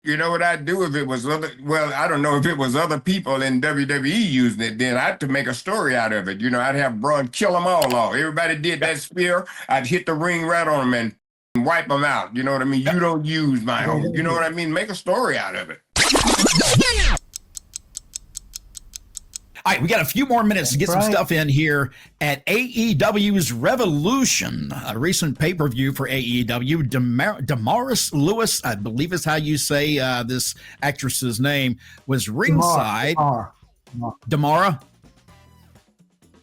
You know what I'd do if it was other, well, I don't know if it was other people in WWE using it, then I'd to make a story out of it. I'd have Braun kill them all off. Everybody did that spear. I'd hit the ring right on them and wipe them out. You know what I mean? You don't use my own. You know what I mean? Make a story out of it. All right, we got a few more minutes to get some stuff in here at AEW's Revolution, a recent pay-per-view for AEW. Damaris Lewis, I believe is how you say this actress's name, was ringside. Damara?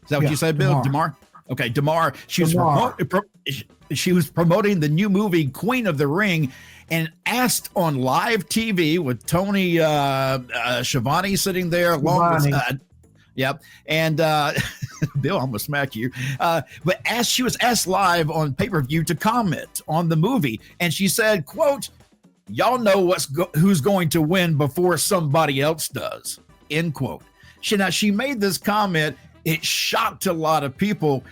Is that what you said, Bill? Damar? Okay, Damar. She was promoting the new movie Queen of the Ring and asked on live TV with Tony Schiavone sitting there along with yep. And Bill, I almost smacked you. But she was asked live on pay-per-view to comment on the movie. And she said, quote, y'all know who's going to win before somebody else does, end quote. She made this comment. It shocked a lot of people.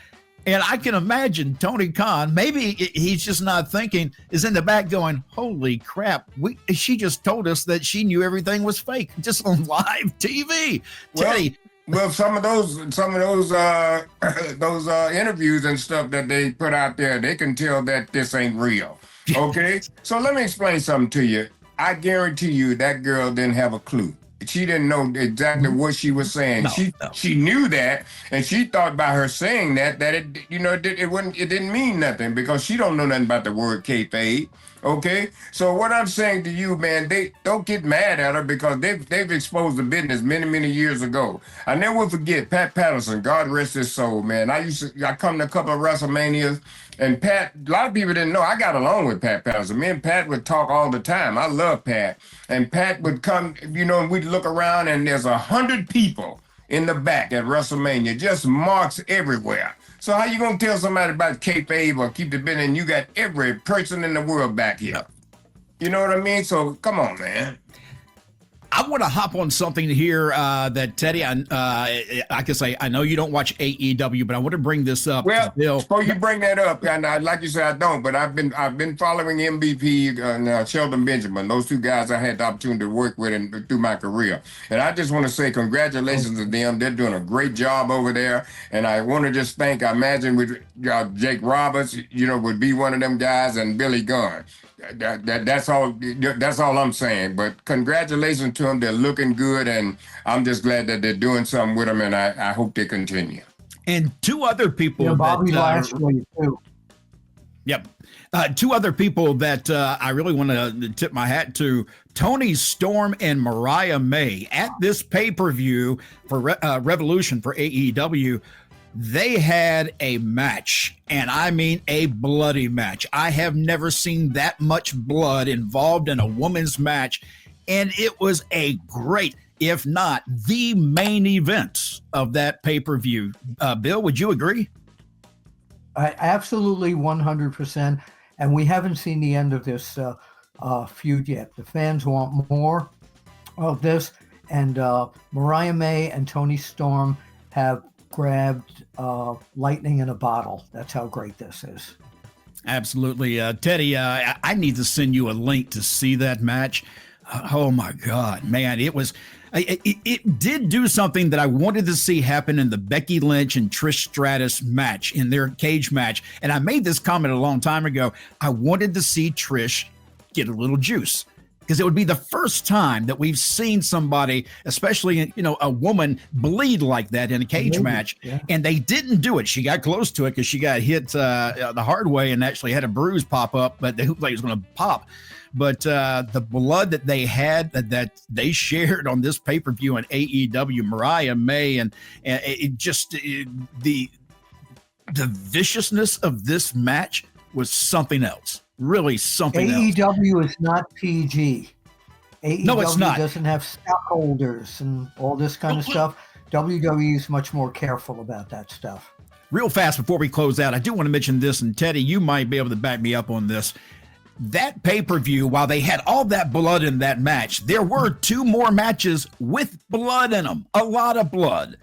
And I can imagine Tony Khan, maybe he's just not thinking, is in the back going, holy crap, she just told us that she knew everything was fake just on live TV. Teddy. Well, some of those interviews and stuff that they put out there, they can tell that this ain't real. Okay, so let me explain something to you. I guarantee you that girl didn't have a clue. She didn't know exactly what she was saying. She knew that, and she thought by her saying that it didn't mean nothing because she don't know nothing about the word kayfabe. Okay, so what I'm saying to you, man, they don't get mad at her because they've exposed the business many years ago. I never will forget Pat Patterson, God rest his soul, man. I come to a couple of WrestleManias, and Pat, a lot of people didn't know I got along with Pat Patterson. Me and Pat would talk all the time. I love Pat, and Pat would come, and we'd look around, and there's 100 people in the back at WrestleMania, just marks everywhere. So how you gonna tell somebody about kayfabe or keep the business and you got every person in the world back here? You know what I mean? So come on, man. I want to hop on something here that Teddy, I can say, I know you don't watch AEW, but I want to bring this up. Well, before you bring that up, and like you said, I don't, but I've been following MVP and Shelton Benjamin. Those two guys I had the opportunity to work with through my career, and I just want to say congratulations to them. They're doing a great job over there, and I want to just thank. I imagine with Jake Roberts, would be one of them guys, and Billy Gunn. That's all I'm saying. But congratulations to them. They're looking good, and I'm just glad that they're doing something with them, and I hope they continue. And two other people, Bobby Lashley too. Yep. Two other people that I really want to tip my hat to, Tony Storm and Mariah May, at this pay-per-view for Revolution for AEW. They had a match, and I mean a bloody match. I have never seen that much blood involved in a woman's match, and it was a great, if not the main event of that pay-per-view. Bill, would you agree? Absolutely, 100%. And we haven't seen the end of this feud yet. The fans want more of this, and Mariah May and Tony Storm have grabbed lightning in a bottle. That's how great this is. Absolutely. Teddy, I need to send you a link to see that match. Oh my God, man. It did do something that I wanted to see happen in the Becky Lynch and Trish Stratus match, in their cage match. And I made this comment a long time ago. I wanted to see Trish get a little juice, because it would be the first time that we've seen somebody, especially, a woman, bleed like that in a cage match. Yeah. And they didn't do it. She got close to it because she got hit the hard way and actually had a bruise pop up, but they looked like it was going to pop. But the blood that they had, that they shared on this pay-per-view in AEW, Mariah May, and it just, the viciousness of this match was something else. Really something else. AEW is not PG. AEW no, it's not. Doesn't have stockholders and all this kind of stuff. WWE is much more careful about that stuff. Real fast before we close out, I do want to mention this, and Teddy, you might be able to back me up on this. That pay-per-view, while they had all that blood in that match, there were two more matches with blood in them, a lot of blood.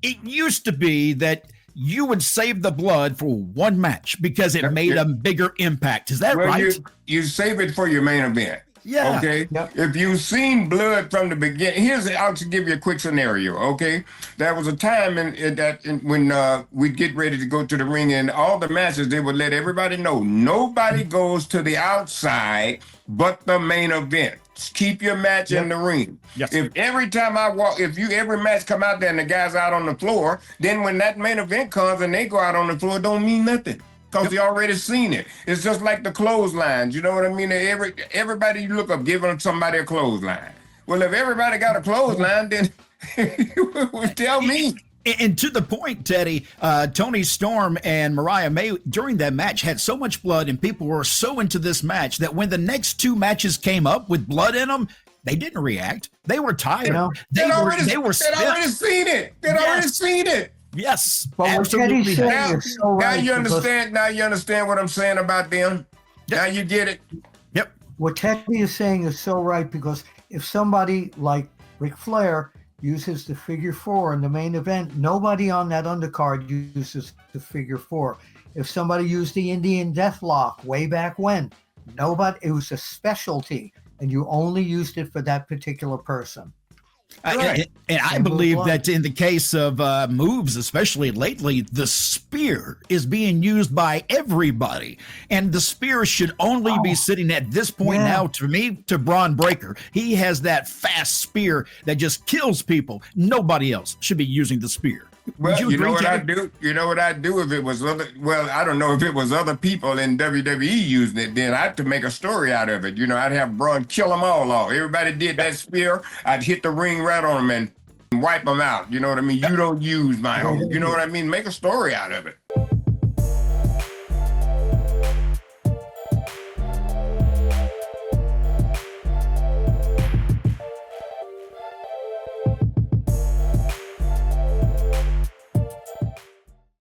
It used to be that you would save the blood for one match because it made a bigger impact. Is that right? You save it for your main event. Yeah. Okay. Yep. If you've seen blood from the beginning, I'll just give you a quick scenario. Okay. There was a time when we'd get ready to go to the ring, and all the matches, they would let everybody know nobody goes to the outside but the main event. Keep your match in the ring. Yes. If every time every match come out there and the guy's out on the floor, then when that main event comes and they go out on the floor, it don't mean nothing. Because you already seen it. It's just like the clotheslines. You know what I mean? Everybody you look up giving somebody a clothesline. Well, if everybody got a clothesline, then tell me. And to the point, Teddy, Tony Storm and Mariah May during that match had so much blood, and people were so into this match that when the next two matches came up with blood in them, they didn't react. They were tired. They were spent. They'd already seen it. Already seen it. Yes, but absolutely. Now you understand. Now you understand what I'm saying about them. Yep. Now you get it. Yep. What Teddy is saying is so right, because if somebody like Ric Flair uses the figure four in the main event, nobody on that undercard uses the figure four. If somebody used the Indian Deathlock way back when, it was a specialty, and you only used it for that particular person. And I believe that in the case of moves, especially lately, the spear is being used by everybody. And the spear should only be sitting at this point now, to me, to Braun Breaker. He has that fast spear that just kills people. Nobody else should be using the spear. Well, you know what I'd do? You know what I'd do if it was I don't know if it was other people in WWE using it, then I'd have to make a story out of it. You know, I'd have Braun kill them all off. Everybody did that spear. I'd hit the ring right on them and wipe them out. You know what I mean? You don't use my home. You know what I mean? Make a story out of it.